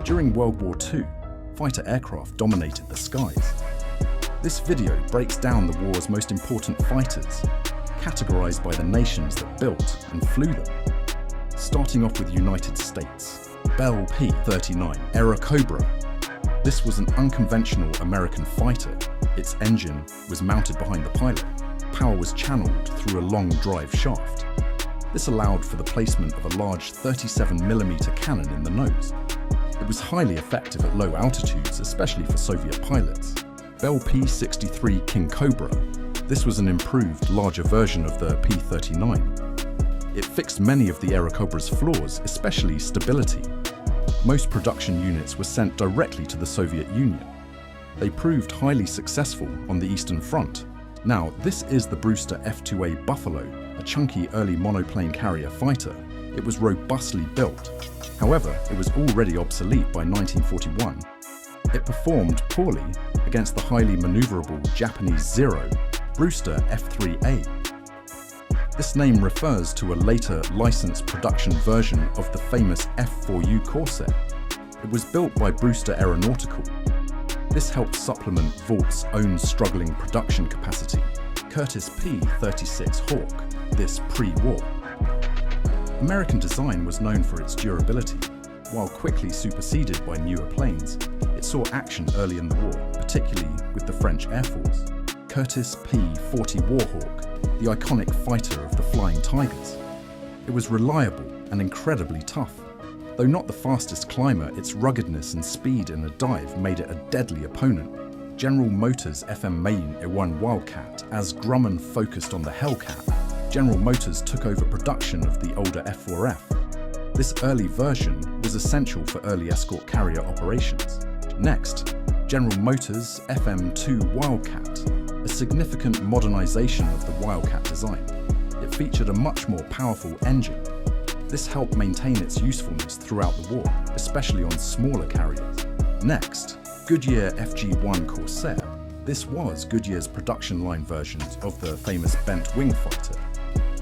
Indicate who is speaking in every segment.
Speaker 1: During World War II, fighter aircraft dominated the skies. This video breaks down the war's most important fighters, categorized by the nations that built and flew them. Starting off with United States, Bell P-39 Airacobra. This was an unconventional American fighter. Its engine was mounted behind the pilot. Power was channeled through a long drive shaft. This allowed for the placement of a large 37mm cannon in the nose. It was highly effective at low altitudes, especially for Soviet pilots. Bell P-63 King Cobra. This was an improved, larger version of the P-39. It fixed many of the Airacobra's flaws, especially stability. Most production units were sent directly to the Soviet Union. They proved highly successful on the Eastern Front. Now, this is the Brewster F-2A Buffalo, a chunky early monoplane carrier fighter. It was robustly built. However, it was already obsolete by 1941. It performed poorly against the highly maneuverable Japanese Zero, Brewster F-3A. This name refers to a later licensed production version of the famous F-4U Corsair. It was built by Brewster Aeronautical. This helped supplement Vaught's own struggling production capacity. Curtiss P-36 Hawk, this pre-war. American design was known for its durability. While quickly superseded by newer planes, it saw action early in the war, particularly with the French Air Force. Curtiss P-40 Warhawk, the iconic fighter of the Flying Tigers. It was reliable and incredibly tough. Though not the fastest climber, its ruggedness and speed in a dive made it a deadly opponent. General Motors FM Main E1 Wildcat, as Grumman focused on the Hellcat, General Motors took over production of the older F4F. This early version was essential for early escort carrier operations. Next, General Motors FM2 Wildcat, a significant modernization of the Wildcat design. It featured a much more powerful engine. This helped maintain its usefulness throughout the war, especially on smaller carriers. Next, Goodyear FG-1 Corsair. This was Goodyear's production line versions of the famous bent wing fighter.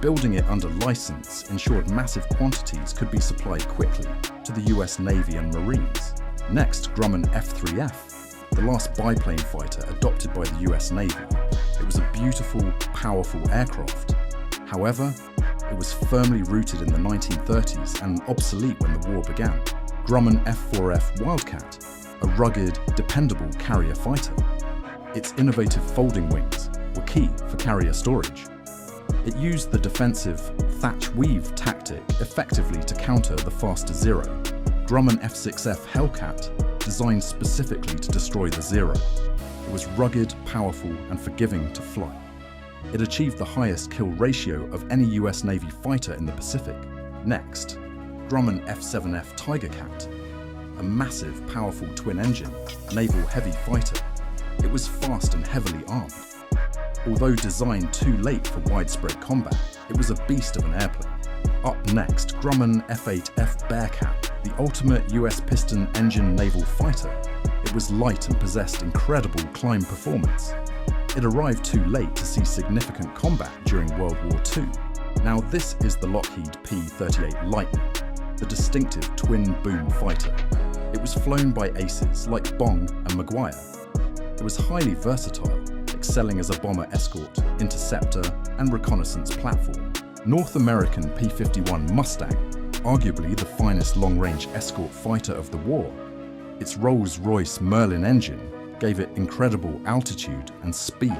Speaker 1: Building it under license ensured massive quantities could be supplied quickly to the US Navy and Marines. Next, Grumman F-3F, the last biplane fighter adopted by the US Navy. It was a beautiful, powerful aircraft. However, it was firmly rooted in the 1930s and obsolete when the war began. Grumman F-4F Wildcat, a rugged, dependable carrier fighter. Its innovative folding wings were key for carrier storage. It used the defensive thatch-weave tactic effectively to counter the faster Zero. Grumman F-6F Hellcat, designed specifically to destroy the Zero. It was rugged, powerful, and forgiving to fly. It achieved the highest kill ratio of any US Navy fighter in the Pacific. Next, Grumman F-7F Tigercat, a massive, powerful twin-engine, naval heavy fighter. It was fast and heavily armed. Although designed too late for widespread combat, it was a beast of an airplane. Up next, Grumman F-8F Bearcat, the ultimate US piston engine naval fighter. It was light and possessed incredible climb performance. It arrived too late to see significant combat during World War II. Now this is the Lockheed P-38 Lightning, the distinctive twin-boom fighter. It was flown by aces like Bong and Maguire. It was highly versatile, excelling as a bomber escort, interceptor, and reconnaissance platform. North American P-51 Mustang, arguably the finest long-range escort fighter of the war. Its Rolls-Royce Merlin engine gave it incredible altitude and speed.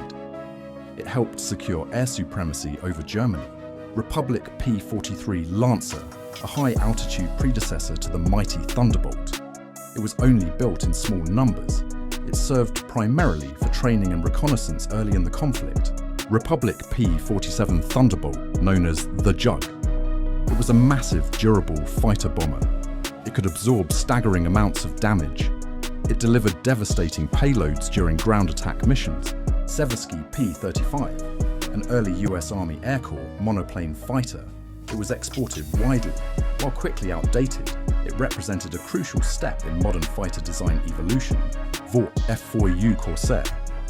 Speaker 1: It helped secure air supremacy over Germany. Republic P-43 Lancer, a high-altitude predecessor to the mighty Thunderbolt. It was only built in small numbers. It served primarily for training and reconnaissance early in the conflict. Republic P-47 Thunderbolt, known as the Jug. It was a massive, durable fighter bomber. It could absorb staggering amounts of damage. It delivered devastating payloads during ground attack missions. Seversky P-35, an early US Army Air Corps monoplane fighter. It was exported widely. While quickly outdated, it represented a crucial step in modern fighter design evolution. Vought F-4U Corsair,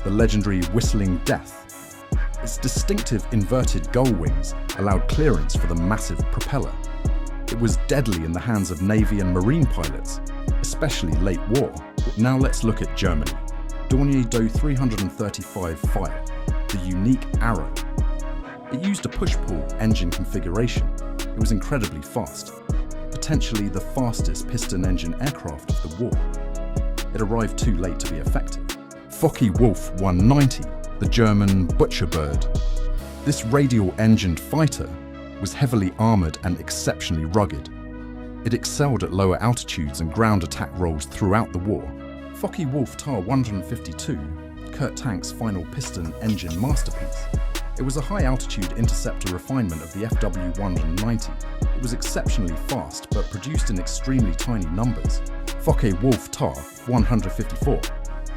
Speaker 1: the legendary Whistling Death. Its distinctive inverted gull wings allowed clearance for the massive propeller. It was deadly in the hands of Navy and Marine pilots, especially late war. Now let's look at Germany. Dornier Do 335 Fire, the unique arrow. It used a push-pull engine configuration. It was incredibly fast, potentially the fastest piston engine aircraft of the war. It arrived too late to be effective. Focke-Wulf 190, the German Butcherbird. This radial-engined fighter was heavily armoured and exceptionally rugged. It excelled at lower altitudes and ground attack roles throughout the war. Focke-Wulf TAR 152, Kurt Tank's final piston engine masterpiece. It was a high-altitude interceptor refinement of the FW190. It was exceptionally fast, but produced in extremely tiny numbers. Focke-Wulf TAR 154,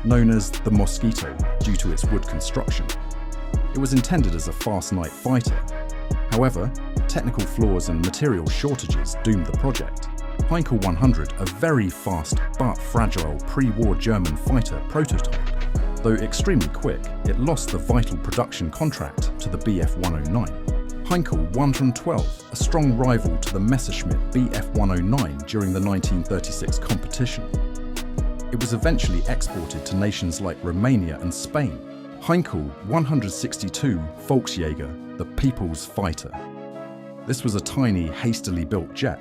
Speaker 1: known as the Mosquito due to its wood construction. It was intended as a fast night fighter. However, technical flaws and material shortages doomed the project. Heinkel 100, a very fast but fragile pre-war German fighter prototype. Though extremely quick, it lost the vital production contract to the Bf 109. Heinkel 112, a strong rival to the Messerschmitt Bf 109 during the 1936 competition. It was eventually exported to nations like Romania and Spain. Heinkel 162 Volksjäger, the People's Fighter. This was a tiny, hastily built jet.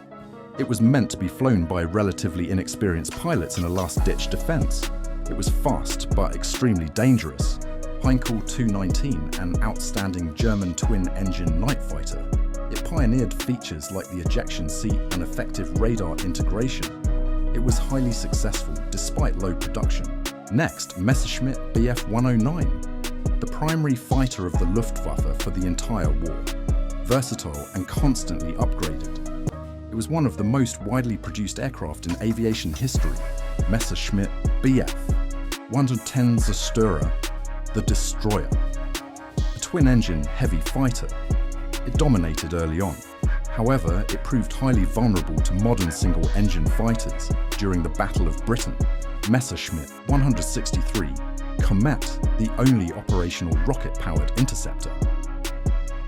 Speaker 1: It was meant to be flown by relatively inexperienced pilots in a last-ditch defense. It was fast but extremely dangerous. Heinkel 219, an outstanding German twin-engine night fighter. It pioneered features like the ejection seat and effective radar integration. It was highly successful despite low production. Next, Messerschmitt Bf 109, the primary fighter of the Luftwaffe for the entire war. Versatile and constantly upgraded. It was one of the most widely produced aircraft in aviation history. Messerschmitt Bf 110 Zerstörer, the Destroyer. A twin-engine heavy fighter. It dominated early on. However, it proved highly vulnerable to modern single-engine fighters during the Battle of Britain. Messerschmitt 163 Comet, the only operational rocket-powered interceptor.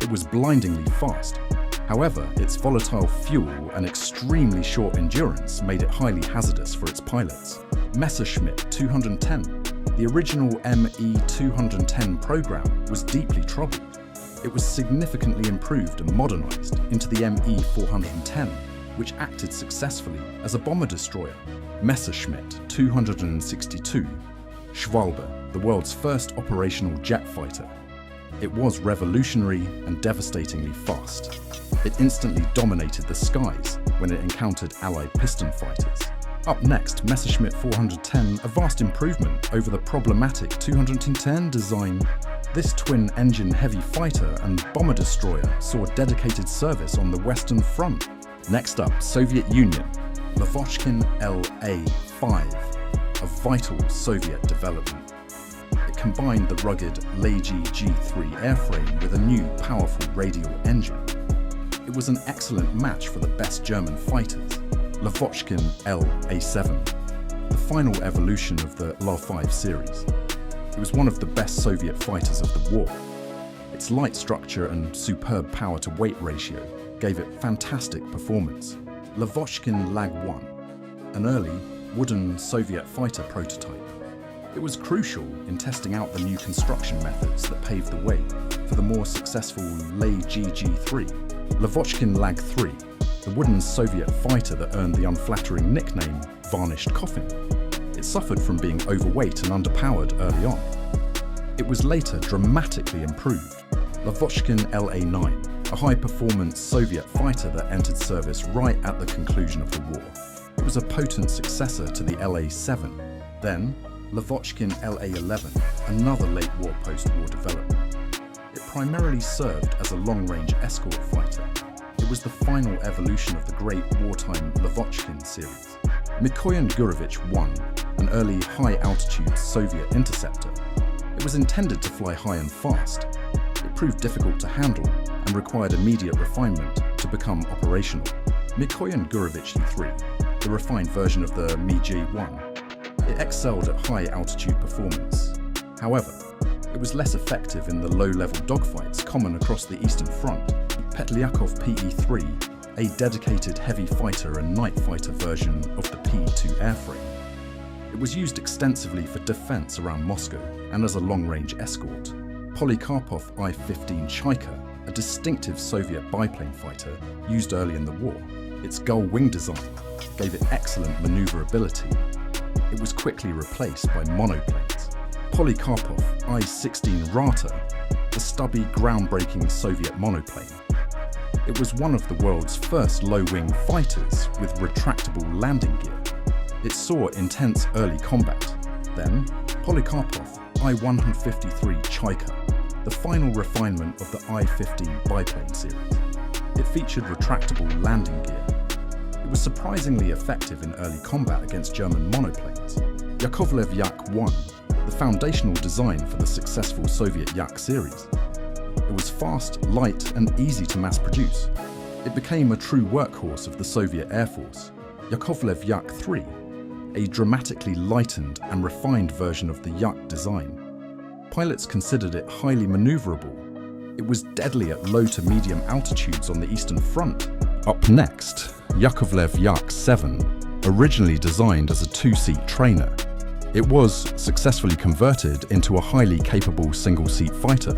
Speaker 1: It was blindingly fast. However, its volatile fuel and extremely short endurance made it highly hazardous for its pilots. Messerschmitt 210, the original ME-210 program, was deeply troubled. It was significantly improved and modernized into the ME-410, which acted successfully as a bomber destroyer. Messerschmitt 262 Schwalbe, the world's first operational jet fighter. It was revolutionary and devastatingly fast. It instantly dominated the skies when it encountered Allied piston fighters. Up next, Messerschmitt 410, a vast improvement over the problematic 210 design. This twin-engine heavy fighter and bomber destroyer saw dedicated service on the Western Front. Next up, Soviet Union, Lavochkin La-5, a vital Soviet development. It combined the rugged Leiji G3 airframe with a new, powerful radial engine. It was an excellent match for the best German fighters. Lavochkin La-7, the final evolution of the La-5 series. It was one of the best Soviet fighters of the war. Its light structure and superb power-to-weight ratio gave it fantastic performance. Lavochkin Lag-1, an early, wooden Soviet fighter prototype. It was crucial in testing out the new construction methods that paved the way for the more successful Leiji G3. Lavochkin Lag-3, the wooden Soviet fighter that earned the unflattering nickname Varnished Coffin. It suffered from being overweight and underpowered early on. It was later dramatically improved. Lavochkin La-9, a high-performance Soviet fighter that entered service right at the conclusion of the war. It was a potent successor to the La-7. Then, Lavochkin La-11, another late-war post-war development. It primarily served as a long-range escort fighter. It was the final evolution of the great wartime Lavochkin series. Mikoyan Gurevich 1, an early high-altitude Soviet interceptor. It was intended to fly high and fast. It proved difficult to handle and required immediate refinement to become operational. Mikoyan Gurevich 3, the refined version of the Mi-G1. It excelled at high-altitude performance. However, it was less effective in the low-level dogfights common across the Eastern Front. Petlyakov PE-3, a dedicated heavy fighter and night fighter version of the P-2 airframe. It was used extensively for defense around Moscow and as a long-range escort. Polikarpov I-15 Chaika, a distinctive Soviet biplane fighter used early in the war. Its gull wing design gave it excellent maneuverability. It was quickly replaced by monoplanes. Polikarpov I-16 Rata, the stubby, groundbreaking Soviet monoplane. It was one of the world's first low-wing fighters with retractable landing gear. It saw intense early combat. Then, Polikarpov I-153 Chaika, the final refinement of the I-15 biplane series. It featured retractable landing gear. It was surprisingly effective in early combat against German monoplanes. Yakovlev Yak-1, the foundational design for the successful Soviet Yak series. It was fast, light, and easy to mass produce. It became a true workhorse of the Soviet Air Force. Yakovlev Yak-3, a dramatically lightened and refined version of the Yak design. Pilots considered it highly maneuverable. It was deadly at low to medium altitudes on the Eastern Front. Up next, Yakovlev Yak-7, originally designed as a two-seat trainer. It was successfully converted into a highly capable single-seat fighter.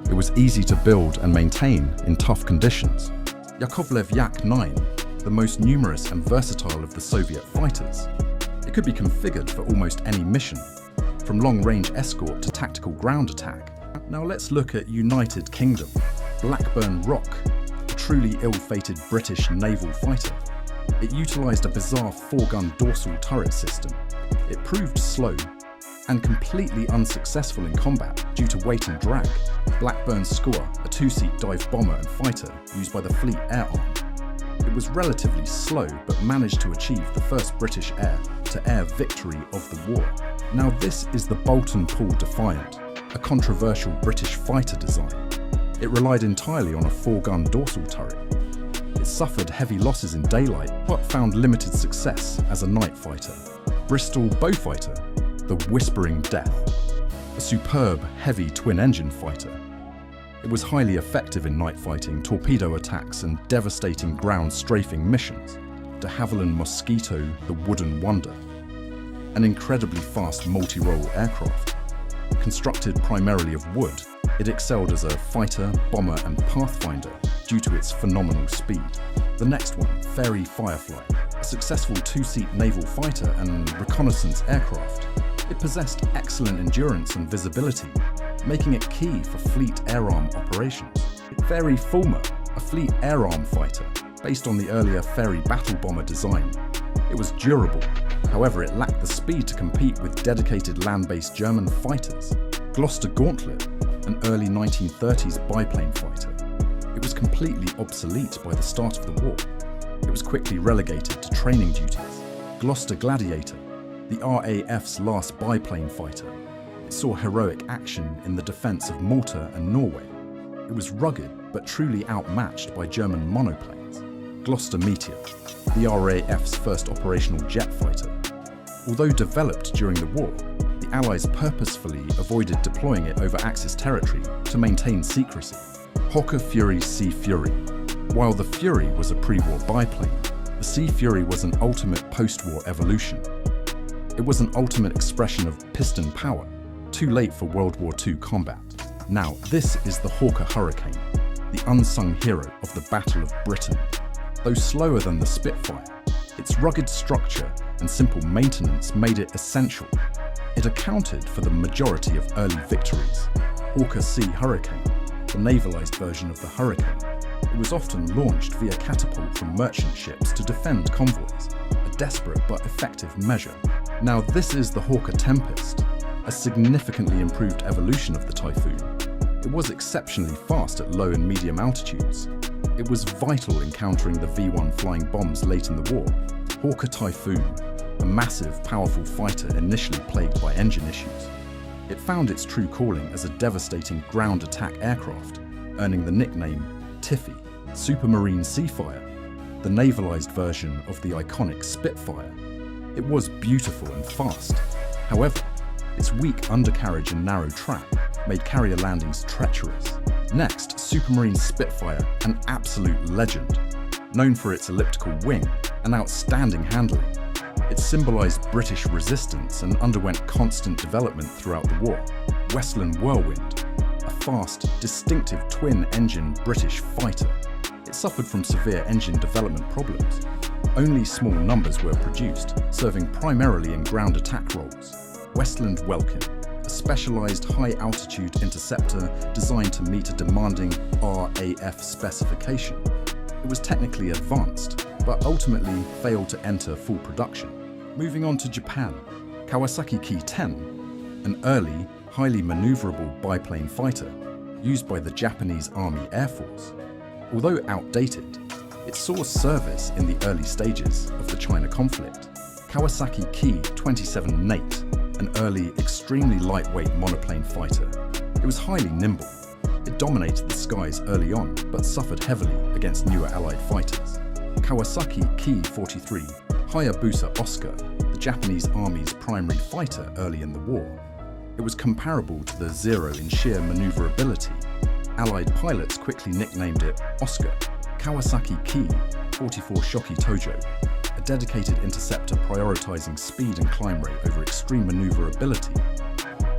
Speaker 1: It was easy to build and maintain in tough conditions. Yakovlev Yak-9, the most numerous and versatile of the Soviet fighters. It could be configured for almost any mission, from long-range escort to tactical ground attack. Now let's look at United Kingdom. Blackburn Rock, a truly ill-fated British naval fighter. It utilised a bizarre 4-gun dorsal turret system. It proved slow and completely unsuccessful in combat due to weight and drag. Blackburn Skua, a two-seat dive bomber and fighter used by the Fleet Air Arm. It was relatively slow but managed to achieve the first British air-to-air victory of the war. Now this is the Bolton Pool Defiant, a controversial British fighter design. It relied entirely on a 4-gun dorsal turret. It suffered heavy losses in daylight but found limited success as a night fighter. Bristol Beaufighter, the Whispering Death, a superb heavy twin-engine fighter. It was highly effective in night fighting, torpedo attacks and devastating ground strafing missions. De Havilland Mosquito, the Wooden Wonder, an incredibly fast multi-role aircraft. Constructed primarily of wood, it excelled as a fighter, bomber and pathfinder due to its phenomenal speed. The next one, Fairey Firefly, a successful two-seat naval fighter and reconnaissance aircraft. It possessed excellent endurance and visibility, making it key for fleet air arm operations. Fairey Fulmar, a fleet air arm fighter, based on the earlier Fairey battle bomber design. It was durable, however it lacked the speed to compete with dedicated land-based German fighters. Gloucester Gauntlet, an early 1930s biplane fighter. It was completely obsolete by the start of the war. It was quickly relegated to training duties. Gloucester Gladiator, the RAF's last biplane fighter. It saw heroic action in the defense of Malta and Norway. It was rugged but truly outmatched by German monoplanes. Gloucester Meteor, the RAF's first operational jet fighter. Although developed during the war, the Allies purposefully avoided deploying it over Axis territory to maintain secrecy. Hawker Fury Sea Fury. While the Fury was a pre-war biplane, the Sea Fury was an ultimate post-war evolution. It was an ultimate expression of piston power, too late for World War II combat. Now, this is the Hawker Hurricane, the unsung hero of the Battle of Britain. Though slower than the Spitfire, its rugged structure and simple maintenance made it essential. It accounted for the majority of early victories. Hawker Sea Hurricane, the navalized version of the Hurricane. It was often launched via catapult from merchant ships to defend convoys, a desperate but effective measure. Now this is the Hawker Tempest, a significantly improved evolution of the Typhoon. It was exceptionally fast at low and medium altitudes. It was vital in countering the V-1 flying bombs late in the war. Hawker Typhoon, a massive, powerful fighter initially plagued by engine issues. It found its true calling as a devastating ground attack aircraft, earning the nickname Tiffy, Supermarine Seafire, the navalized version of the iconic Spitfire. It was beautiful and fast. However, its weak undercarriage and narrow track made carrier landings treacherous. Next, Supermarine Spitfire, an absolute legend. known for its elliptical wing and outstanding handling. It symbolized British resistance and underwent constant development throughout the war. Westland Whirlwind, a fast, distinctive twin-engine British fighter. It suffered from severe engine development problems. Only small numbers were produced, serving primarily in ground attack roles. Westland Welkin, a specialized high-altitude interceptor designed to meet a demanding RAF specification. It was technically advanced, but ultimately failed to enter full production. Moving on to Japan, Kawasaki Ki-10, an early, highly maneuverable biplane fighter used by the Japanese Army Air Force. Although outdated, it saw service in the early stages of the China conflict. Kawasaki Ki-27 Nate, an early, extremely lightweight monoplane fighter. It was highly nimble. It dominated the skies early on, but suffered heavily against newer Allied fighters. Kawasaki Ki-43 Hayabusa Oscar, the Japanese Army's primary fighter early in the war. It was comparable to the Zero in sheer maneuverability. Allied pilots quickly nicknamed it Oscar. Kawasaki Ki-44 Shoki Tojo, a dedicated interceptor prioritizing speed and climb rate over extreme maneuverability.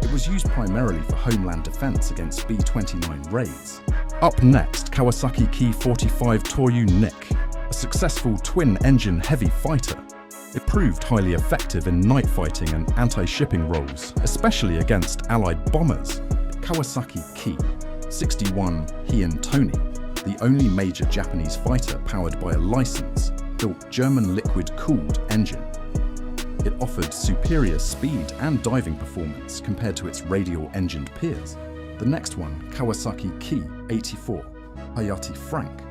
Speaker 1: It was used primarily for homeland defense against B-29 raids. Up next, Kawasaki Ki-45 Toryu Nick, a successful twin-engine heavy fighter. It proved highly effective in night fighting and anti-shipping roles, especially against Allied bombers. Kawasaki Ki-61 Heian Tony, the only major Japanese fighter powered by a license-built German liquid-cooled engine. It offered superior speed and diving performance compared to its radial-engined peers. The next one, Kawasaki Ki-84 Hayate Frank,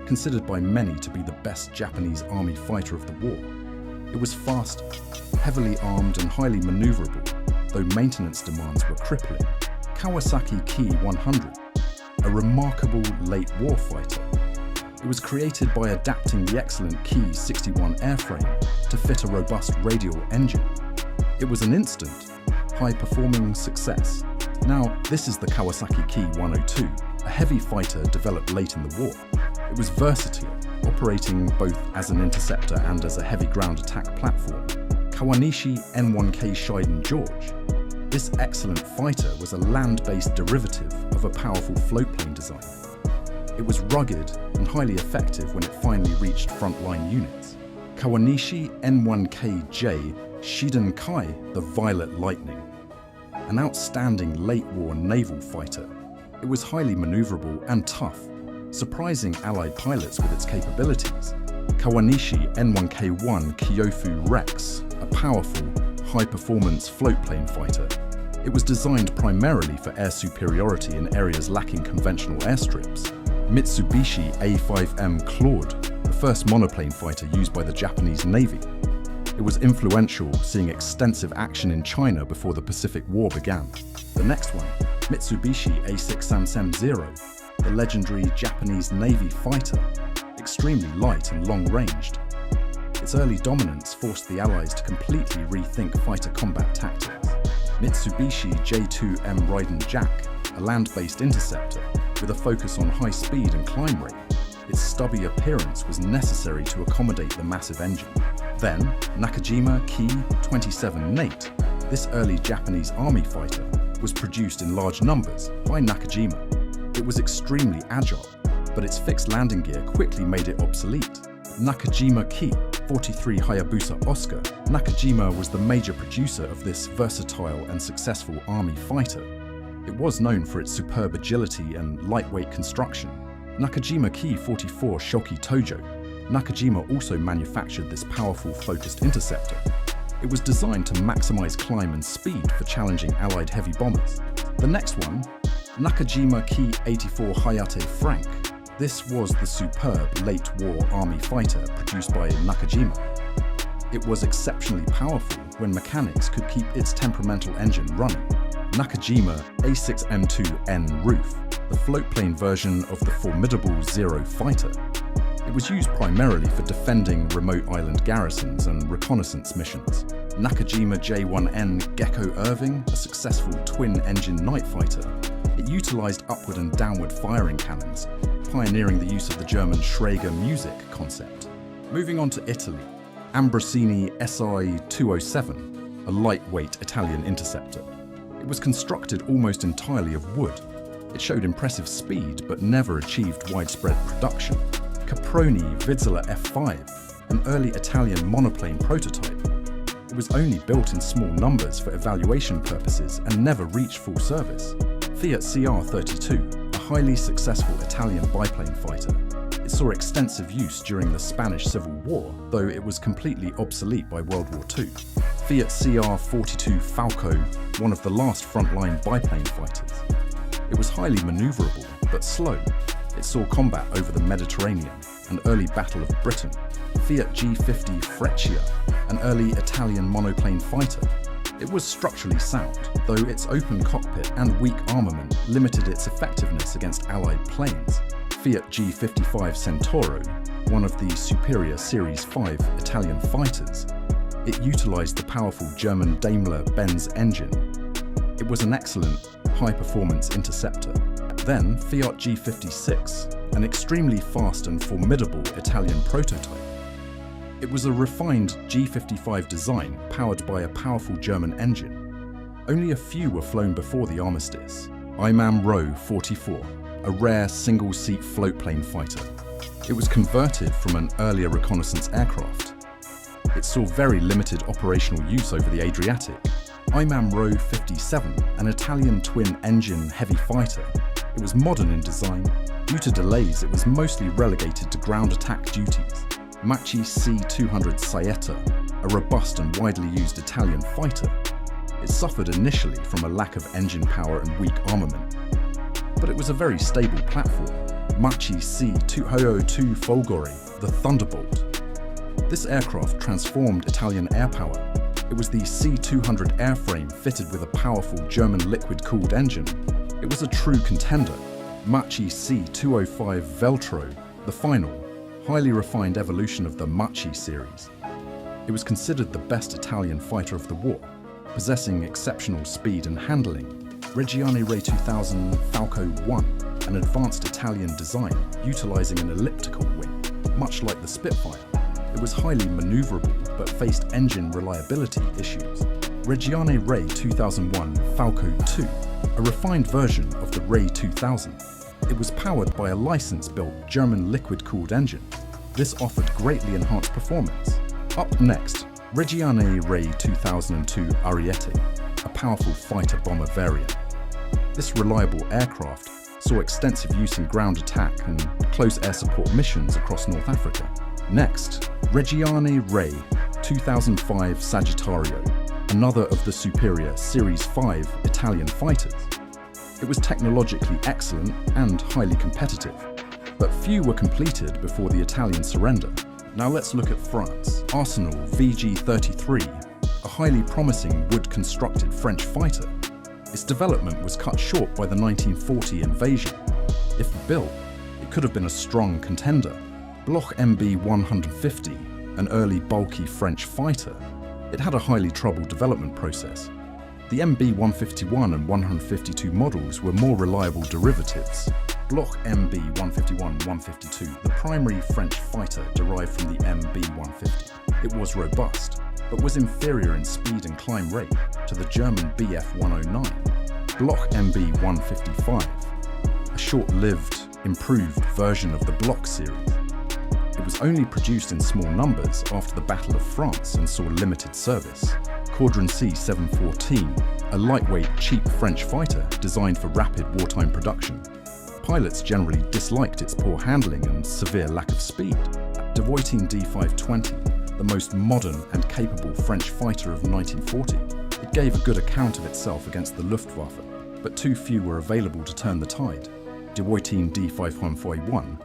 Speaker 1: considered by many to be the best Japanese Army fighter of the war. It was fast, heavily armed and highly maneuverable, though maintenance demands were crippling. Kawasaki Ki-100, a remarkable late war fighter. It was created by adapting the excellent Ki-61 airframe to fit a robust radial engine. It was an instant, high-performing success. Now, this is the Kawasaki Ki-102, a heavy fighter developed late in the war. It was versatile, operating both as an interceptor and as a heavy ground attack platform. Kawanishi N1K Shiden George. This excellent fighter was a land-based derivative of a powerful floatplane design. It was rugged and highly effective when it finally reached frontline units. Kawanishi N1KJ Shiden Kai, the Violet Lightning, an outstanding late-war naval fighter. It was highly maneuverable and tough, surprising Allied pilots with its capabilities. Kawanishi N1K1 Kyofu Rex, a powerful, high-performance floatplane fighter. It was designed primarily for air superiority in areas lacking conventional airstrips. Mitsubishi A5M Claude, the first monoplane fighter used by the Japanese Navy. It was influential, seeing extensive action in China before the Pacific War began. The next one, Mitsubishi A6 Samsem Zero, the legendary Japanese Navy fighter, extremely light and long-ranged. Its early dominance forced the Allies to completely rethink fighter combat tactics. Mitsubishi J2M Raiden Jack, a land-based interceptor with a focus on high speed and climb rate. Its stubby appearance was necessary to accommodate the massive engine. Then, Nakajima Ki-27 Nate, this early Japanese army fighter, was produced in large numbers by Nakajima. It was extremely agile, but its fixed landing gear quickly made it obsolete. Nakajima Ki-43 Hayabusa Oscar. Nakajima was the major producer of this versatile and successful army fighter. It was known for its superb agility and lightweight construction. Nakajima Ki-44 Shoki Tojo. Nakajima also manufactured this powerful focused interceptor. It was designed to maximize climb and speed for challenging Allied heavy bombers. The next one, Nakajima Ki-84 Hayate Frank. This was the superb late-war army fighter produced by Nakajima. It was exceptionally powerful when mechanics could keep its temperamental engine running. Nakajima A6M2N Roof, the floatplane version of the formidable Zero fighter. It was used primarily for defending remote island garrisons and reconnaissance missions. Nakajima J1N Gecko Irving, a successful twin-engine night fighter. It utilized upward and downward firing cannons, pioneering the use of the German Schräger music concept. Moving on to Italy, Ambrosini SI-207, a lightweight Italian interceptor. It was constructed almost entirely of wood. It showed impressive speed, but never achieved widespread production. Caproni Vizsla F5, an early Italian monoplane prototype. It was only built in small numbers for evaluation purposes and never reached full service. Fiat CR-32, a highly successful Italian biplane fighter. It saw extensive use during the Spanish Civil War, though it was completely obsolete by World War II. Fiat CR-42 Falco, one of the last frontline biplane fighters. It was highly maneuverable, but slow. It saw combat over the Mediterranean, an early Battle of Britain. Fiat G50 Freccia, an early Italian monoplane fighter. It was structurally sound, though its open cockpit and weak armament limited its effectiveness against Allied planes. Fiat G55 Centauro, one of the superior Series 5 Italian fighters. It utilized the powerful German Daimler-Benz engine. It was an excellent, high-performance interceptor. Then Fiat G56, an extremely fast and formidable Italian prototype. It was a refined G55 design powered by a powerful German engine. Only a few were flown before the armistice. Imam Row 44, a rare single-seat floatplane fighter. It was converted from an earlier reconnaissance aircraft. It saw very limited operational use over the Adriatic. Imam Row 57, an Italian twin-engine heavy fighter. It was modern in design. Due to delays, it was mostly relegated to ground attack duties. Machi C-200 Saetta, a robust and widely used Italian fighter. It suffered initially from a lack of engine power and weak armament, but it was a very stable platform. Machi C-202 Folgore, the Thunderbolt. This aircraft transformed Italian air power. It was the C-200 airframe fitted with a powerful German liquid-cooled engine. It was a true contender. Machi C-205 Veltro, the final, highly refined evolution of the Machi series. It was considered the best Italian fighter of the war, possessing exceptional speed and handling. Reggiane Re 2000 Falco 1, an advanced Italian design utilizing an elliptical wing, much like the Spitfire. It was highly maneuverable but faced engine reliability issues. Reggiane Re 2001 Falco 2, a refined version of the Re 2000. It was powered by a license-built German liquid-cooled engine. This offered greatly enhanced performance. Up next, Reggiane Re 2002 Ariete, a powerful fighter-bomber variant. This reliable aircraft saw extensive use in ground attack and close air support missions across North Africa. Next, Reggiane Re 2005 Sagittario, another of the superior Series 5 Italian fighters. It was technologically excellent and highly competitive, but few were completed before the Italian surrender. Now let's look at France. Arsenal VG-33, a highly promising wood-constructed French fighter. Its development was cut short by the 1940 invasion. If built, it could have been a strong contender. Bloch MB-150, an early bulky French fighter. It had a highly troubled development process. The MB-151 and 152 models were more reliable derivatives. Bloch MB-151-152, the primary French fighter derived from the MB-150. It was robust, but was inferior in speed and climb rate to the German Bf-109. Bloch MB-155, a short-lived, improved version of the Bloch series. It was only produced in small numbers after the Battle of France and saw limited service. Caudron C-714, a lightweight, cheap French fighter designed for rapid wartime production. Pilots generally disliked its poor handling and severe lack of speed. WWII D520, the most modern and capable French fighter of 1940. It gave a good account of itself against the Luftwaffe, but too few were available to turn the tide. WWII D541,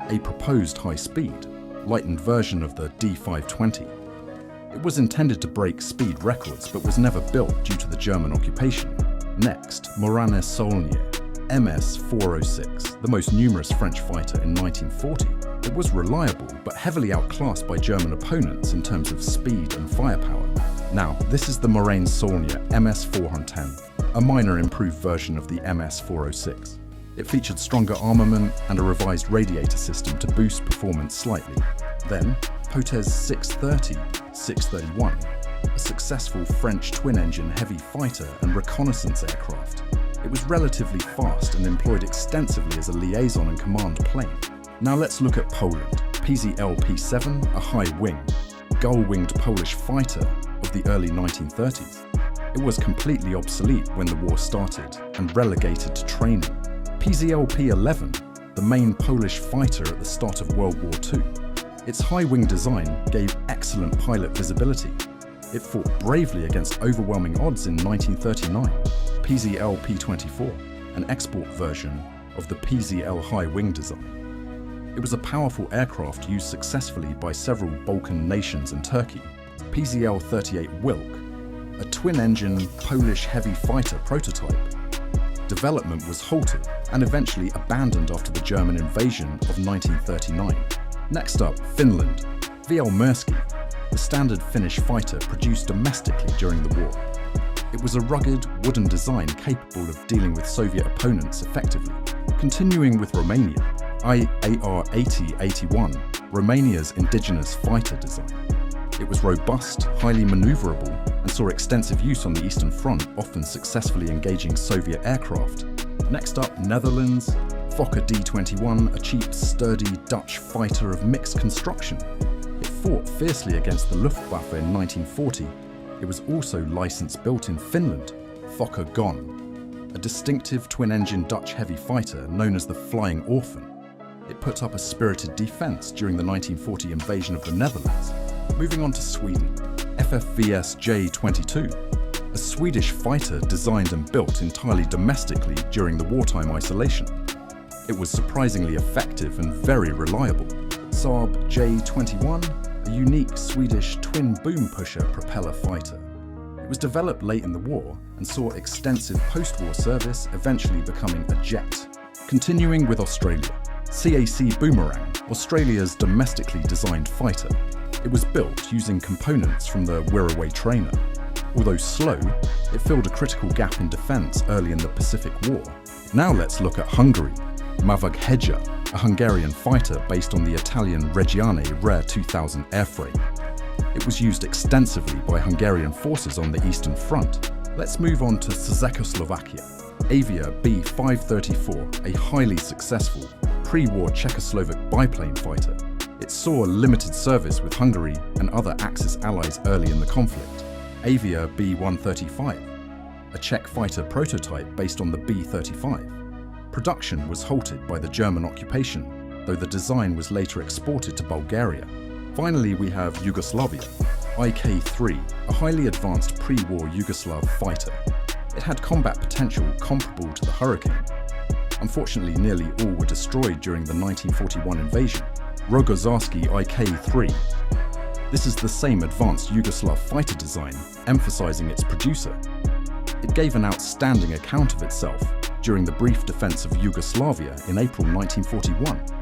Speaker 1: a proposed high-speed, lightened version of the D520. It was intended to break speed records, but was never built due to the German occupation. Next, Morane Saulnier, MS-406, the most numerous French fighter in 1940. It was reliable, but heavily outclassed by German opponents in terms of speed and firepower. Now, this is the Morane Saulnier MS-410, a minor improved version of the MS-406. It featured stronger armament and a revised radiator system to boost performance slightly. Then, Potez 630, 631, a successful French twin-engine heavy fighter and reconnaissance aircraft. It was relatively fast and employed extensively as a liaison and command plane. Now let's look at Poland. PZL-P7, a high-wing, gull-winged Polish fighter of the early 1930s. It was completely obsolete when the war started and relegated to training. PZL-P11, the main Polish fighter at the start of World War II. Its high-wing design gave excellent pilot visibility. It fought bravely against overwhelming odds in 1939. PZL-P24, an export version of the PZL high-wing design. It was a powerful aircraft used successfully by several Balkan nations and Turkey. PZL-38 Wilk, a twin-engine Polish heavy fighter prototype. Development was halted and eventually abandoned after the German invasion of 1939. Next up, Finland. VL Mirski, the standard Finnish fighter produced domestically during the war. It was a rugged, wooden design capable of dealing with Soviet opponents effectively. Continuing with Romania, IAR-8081, Romania's indigenous fighter design. It was robust, highly maneuverable, and saw extensive use on the Eastern Front, often successfully engaging Soviet aircraft. Next up, Netherlands. Fokker D-21, a cheap, sturdy Dutch fighter of mixed construction. It fought fiercely against the Luftwaffe in 1940. It was also license-built in Finland. Fokker Gon, a distinctive twin-engine Dutch heavy fighter known as the Flying Orphan. It put up a spirited defense during the 1940 invasion of the Netherlands. Moving on to Sweden, FFVS J-22, a Swedish fighter designed and built entirely domestically during the wartime isolation. It was surprisingly effective and very reliable. Saab J-21, a unique Swedish twin boom pusher propeller fighter. It was developed late in the war and saw extensive post-war service, eventually becoming a jet. Continuing with Australia, CAC Boomerang, Australia's domestically designed fighter. It was built using components from the WWII trainer. Although slow, it filled a critical gap in defense early in the Pacific War. Now let's look at Hungary. Mavag Hegya, a Hungarian fighter based on the Italian Reggiane Rare 2000 airframe. It was used extensively by Hungarian forces on the Eastern Front. Let's move on to Czechoslovakia. Avia B-534, a highly successful pre-war Czechoslovak biplane fighter. It saw limited service with Hungary and other Axis allies early in the conflict. Avia B-135, a Czech fighter prototype based on the B-35. Production was halted by the German occupation, though the design was later exported to Bulgaria. Finally, we have Yugoslavia, IK-3, a highly advanced pre-war Yugoslav fighter. It had combat potential comparable to the Hurricane. Unfortunately, nearly all were destroyed during the 1941 invasion. Rogozarski IK-3. This is the same advanced Yugoslav fighter design, emphasizing its producer. It gave an outstanding account of itself during the brief defense of Yugoslavia in April 1941.